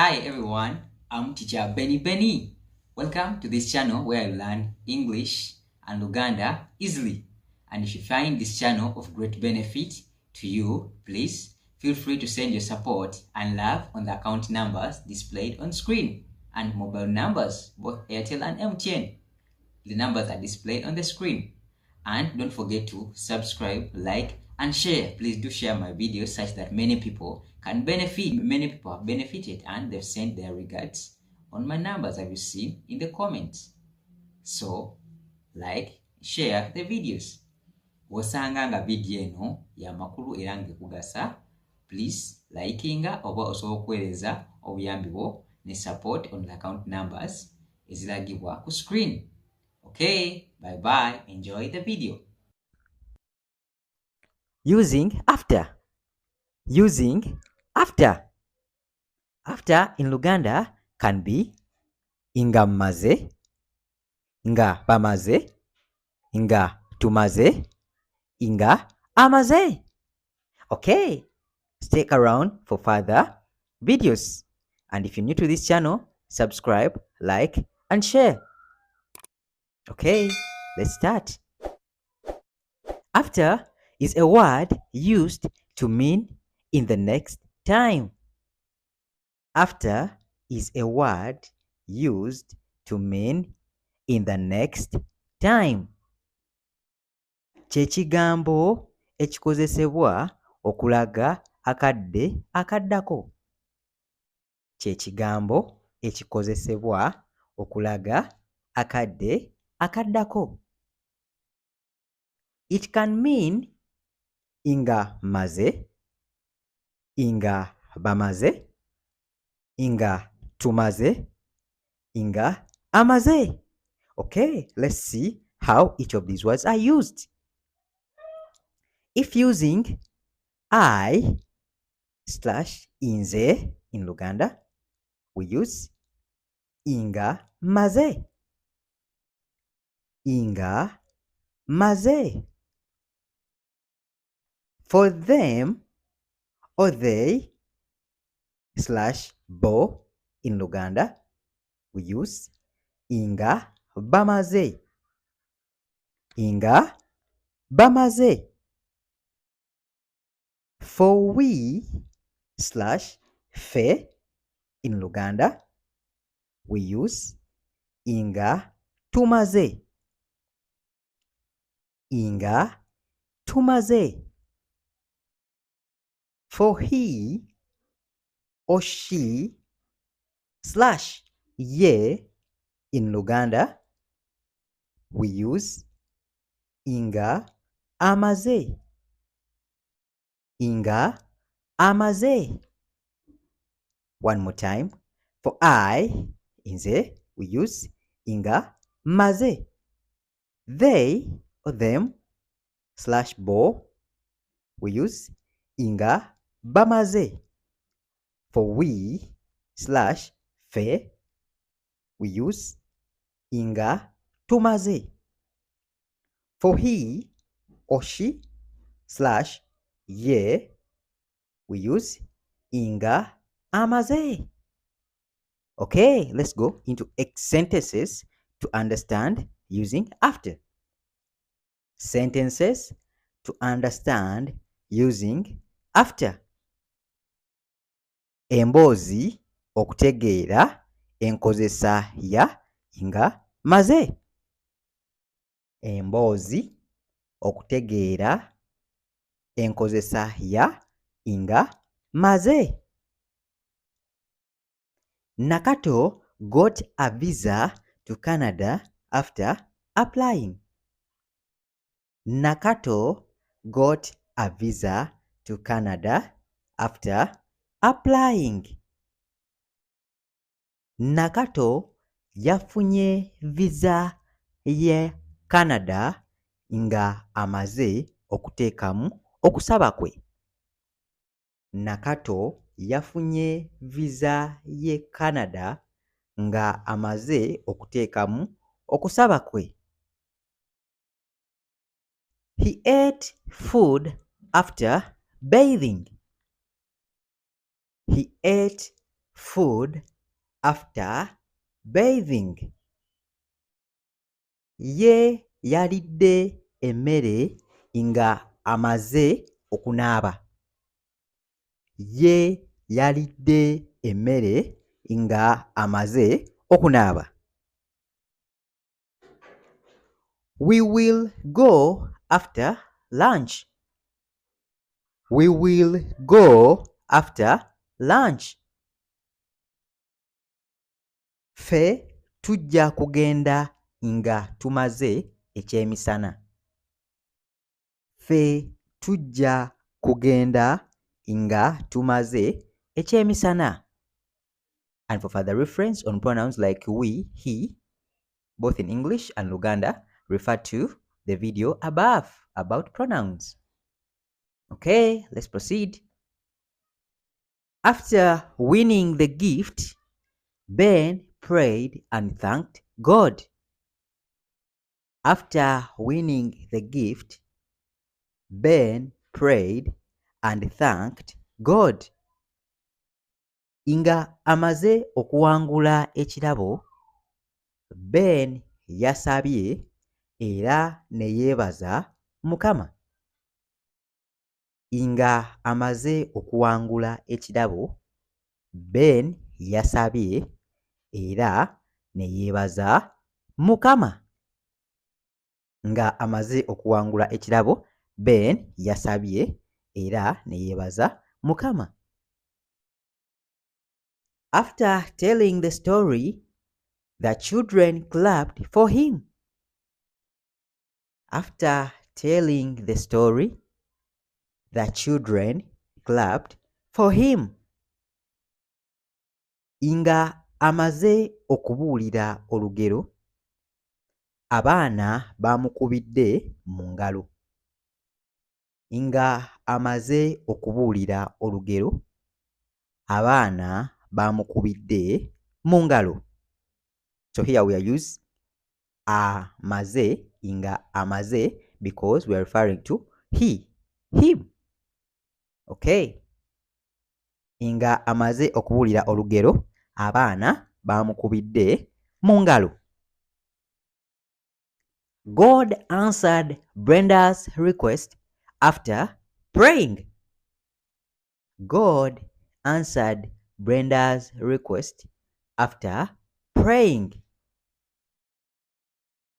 Hi everyone, I'm teacher Benny. Welcome to this channel where you learn English and Luganda easily. And if you find this channel of great benefit to you, please feel free to send your support and love on the account numbers displayed on screen and mobile numbers, both Airtel and MTN. The numbers are displayed on the screen. And don't forget to subscribe, like, and share. Please do share my videos such that many people can benefit. Many people have benefited and they've sent their regards on my numbers, as you see in the comments. So, like, share the videos. Wosanga nga video eno ya makulu era ngekugasa, please likinga oba osobola okuweereza obuyambi bwo ne support on the account numbers eziragibwa ku screen. Okay, bye-bye. Enjoy the video. Using after. Using after. After in Luganda can be nga mmaze, nga bamaze, nga tumaze, nga amaze. Okay, stick around for further videos. And if you're new to this channel, subscribe, like, and share. Okay, let's start. After is a word used to mean in the next time. After is a word used to mean in the next time. Kye kigambo ekikozesebwa okulaga akadde akaddako. Kye kigambo ekikozesebwa okulaga akadde akaddako. It can mean nga maze, nga bamaze, nga tumaze, nga amaze. Okay, let's see how each of these words are used. If using I / inze in Luganda, we use nga maze. Nga maze. For them or they / bo in Luganda, we use nga bamaze. Nga bamaze. For we / fe in Luganda, we use nga tumaze. Nga tumaze. For he or she / ye in Luganda, we use nga amaze. Nga amaze. One more time. For I, inze, we use nga maze. They or them / bo, we use nga bamaze. For we / fe, we use nga tumaze. For he or she / ye, we use nga amaze. Okay, let's go into sentences to understand using after. Sentences to understand using after. Emboozi okutegeera enkozesa ya nga maze. Emboozi okutegeera enkozesa ya nga maze. Nakato got a visa to Canada after applying. Nakato got a visa to Canada after applying. Nakato yafunye visa ye Canada nga amaze okuteekamu okusaba kwe. Nakato yafunye visa ye Canada nga amaze okuteekamu okusaba kwe. He ate food after bathing. He ate food after bathing. Ye yalidde emmere nga amaze okunaaba. Ye yalidde emmere nga amaze okunaaba. We will go after lunch. We will go after lunch. Ffe tujja kugenda nga tumaze ekyemisana. Ffe tujja kugenda nga tumaze ekyemisana. And for further reference on pronouns like we, he, both in English and Luganda, refer to the video above about pronouns. Okay, let's proceed. After winning the gift, Ben prayed and thanked God. After winning the gift, Ben prayed and thanked God. Nga amaze okuwangula ekirabo, Ben yasabye era ne yeebaza Mukama. Nga amaze okuwangula ekirabo, Ben yasabye era ne yeebaza Mukama. Nga amaze okuwangula ekirabo, Ben yasabye era ne yeebaza Mukama. After telling the story, the children clapped for him. After telling the story, the children clapped for him. Nga amaze okubuulira olugero, abaana bamukubidde mu ngalo. Nga amaze okubuulira olugero, abaana bamukubidde mu ngalo. So here we are use amaze nga amaze because we are referring to he, him. Okay. Nga amaze okubuulira olugero, abaana bamukubidde mu ngalo. God answered Brenda's request after praying. God answered Brenda's request after praying.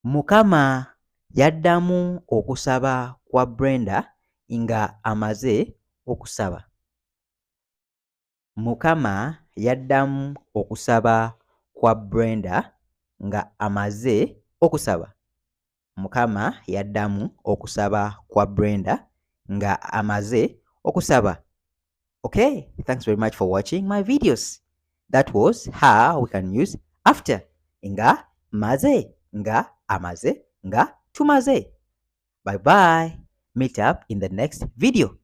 Mukama yaddamu okusaba kwa Brenda nga amaze okusaba. Mukama yaddamu okusaba kwa Brenda nga amaze okusaba. Mukama yaddamu okusaba kwa Brenda nga amaze okusaba. Okay, thanks very much for watching my videos. That was how we can use after. Nga maze, nga amaze, nga tumaze. Bye bye. Meet up in the next video.